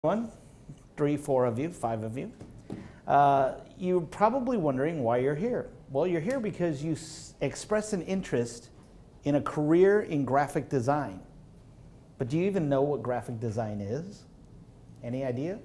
One, three, four of you, five of you. You're probably wondering why you're here. Well, you're here because you expressed an interest in a career in graphic design. But do you even know what graphic design is? Any idea?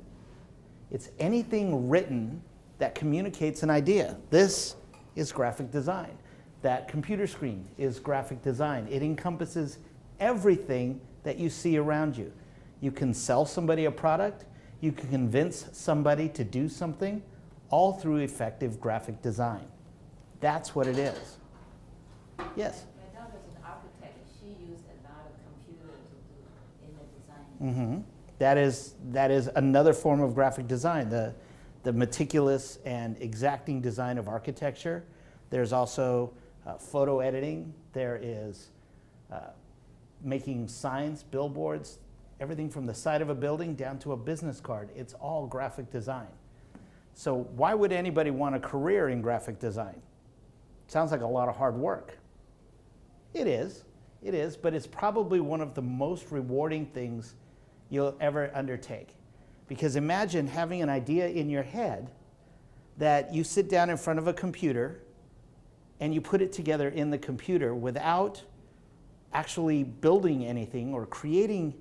It's anything written that communicates an idea. This is graphic design. That computer screen is graphic design. It encompasses everything that you see around you. You can sell somebody a product, you can convince somebody to do something, all through effective graphic design. That's what it is. Yes? My daughter's an architect. She used a lot of computer to do in the design. That is another form of graphic design, the meticulous and exacting design of architecture. There's also photo editing. There is making signs, billboards, everything from the side of a building down to a business card. It's all graphic design. So why would anybody want a career in graphic design? Sounds like a lot of hard work. It is, but it's probably one of the most rewarding things you'll ever undertake. Because imagine having an idea in your head that you sit down in front of a computer and you put it together in the computer without actually building anything or creating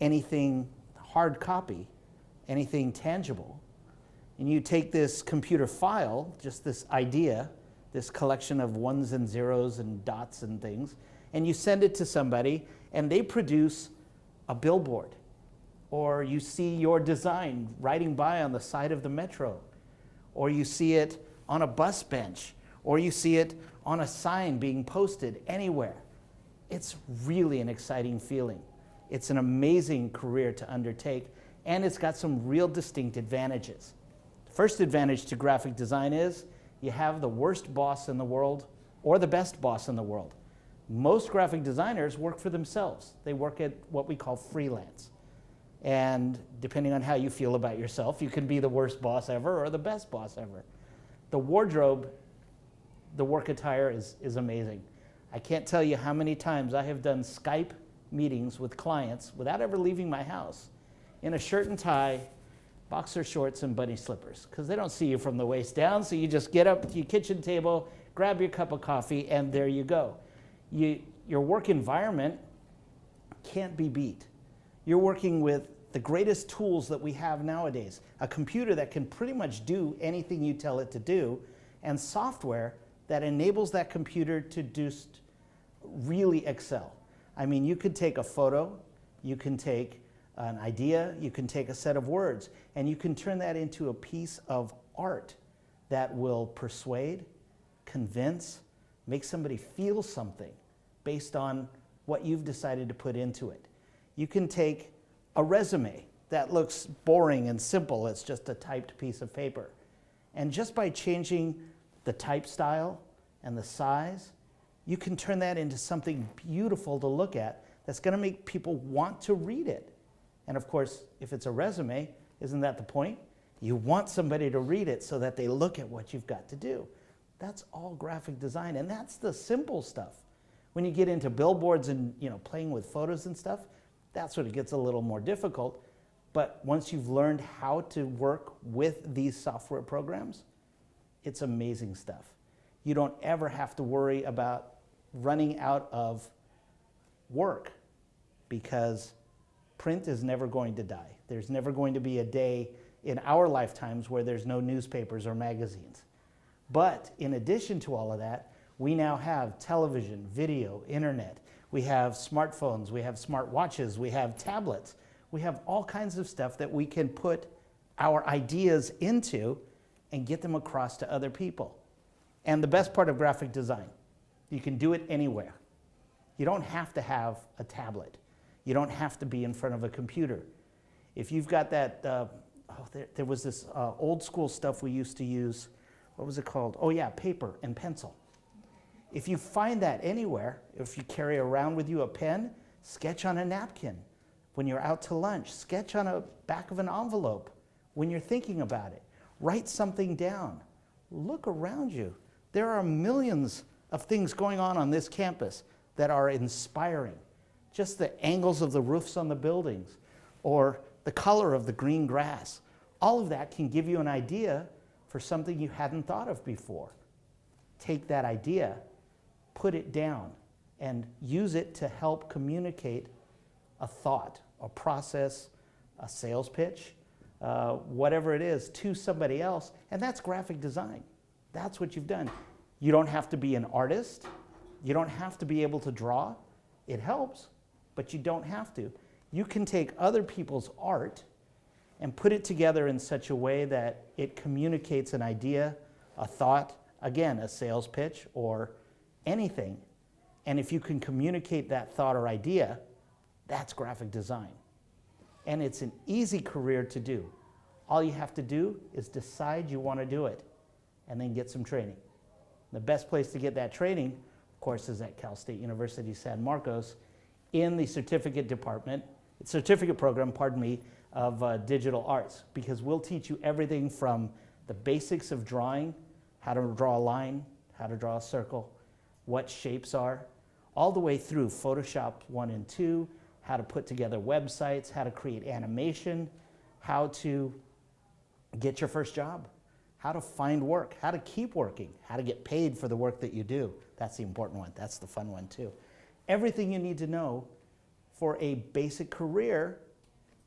anything hard copy, anything tangible. And you take this computer file, just this idea, this collection of ones and zeros and dots and things, and you send it to somebody and they produce a billboard. Or you see your design riding by on the side of the metro. Or you see it on a bus bench. Or you see it on a sign being posted anywhere. It's really an exciting feeling. It's an amazing career to undertake, and it's got some real distinct advantages. The first advantage to graphic design is you have the worst boss in the world or the best boss in the world. Most graphic designers work for themselves. They work at what we call freelance. And depending on how you feel about yourself, you can be the worst boss ever or the best boss ever. The wardrobe, the work attire is amazing. I can't tell you how many times I have done Skype meetings with clients without ever leaving my house in a shirt and tie, boxer shorts, and bunny slippers, because they don't see you from the waist down, so you just get up to your kitchen table, grab your cup of coffee, and there you go. Your work environment can't be beat. You're working with the greatest tools that we have nowadays, a computer that can pretty much do anything you tell it to do, and software that enables that computer to just really excel. I mean, you could take a photo, you can take an idea, you can take a set of words, and you can turn that into a piece of art that will persuade, convince, make somebody feel something based on what you've decided to put into it. You can take a resume that looks boring and simple, it's just a typed piece of paper. And just by changing the type style and the size, you can turn that into something beautiful to look at that's going to make people want to read it. And of course, if it's a resume, isn't that the point? You want somebody to read it so that they look at what you've got to do. That's all graphic design, and that's the simple stuff. When you get into billboards and playing with photos and stuff, that's when it gets a little more difficult. But once you've learned how to work with these software programs, it's amazing stuff. You don't ever have to worry about running out of work, because print is never going to die. There's never going to be a day in our lifetimes where there's no newspapers or magazines. But in addition to all of that, we now have television, video, internet. We have smartphones, we have smartwatches, we have tablets. We have all kinds of stuff that we can put our ideas into and get them across to other people. And the best part of graphic design, you can do it anywhere. You don't have to have a tablet. You don't have to be in front of a computer. If you've got that, there was this old school stuff we used to use. What was it called? Oh yeah, paper and pencil. If you find that anywhere, if you carry around with you a pen, sketch on a napkin. When you're out to lunch, sketch on a back of an envelope. When you're thinking about it, write something down. Look around you. There are millions of things going on this campus that are inspiring. Just the angles of the roofs on the buildings, or the color of the green grass. All of that can give you an idea for something you hadn't thought of before. Take that idea, put it down, and use it to help communicate a thought, a process, a sales pitch, whatever it is, to somebody else, and that's graphic design. That's what you've done. You don't have to be an artist. You don't have to be able to draw. It helps, but you don't have to. You can take other people's art and put it together in such a way that it communicates an idea, a thought, again, a sales pitch or anything. And if you can communicate that thought or idea, that's graphic design. And it's an easy career to do. All you have to do is decide you want to do it and then get some training. The best place to get that training, of course, is at Cal State University San Marcos in the certificate program, of digital arts, because we'll teach you everything from the basics of drawing, how to draw a line, how to draw a circle, what shapes are, all the way through Photoshop 1 and 2, how to put together websites, how to create animation, how to get your first job, how to find work, how to keep working, how to get paid for the work that you do. That's the important one. That's the fun one too. Everything you need to know for a basic career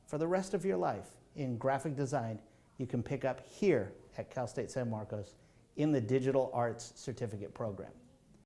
for the rest of your life in graphic design, you can pick up here at Cal State San Marcos in the Digital Arts Certificate Program.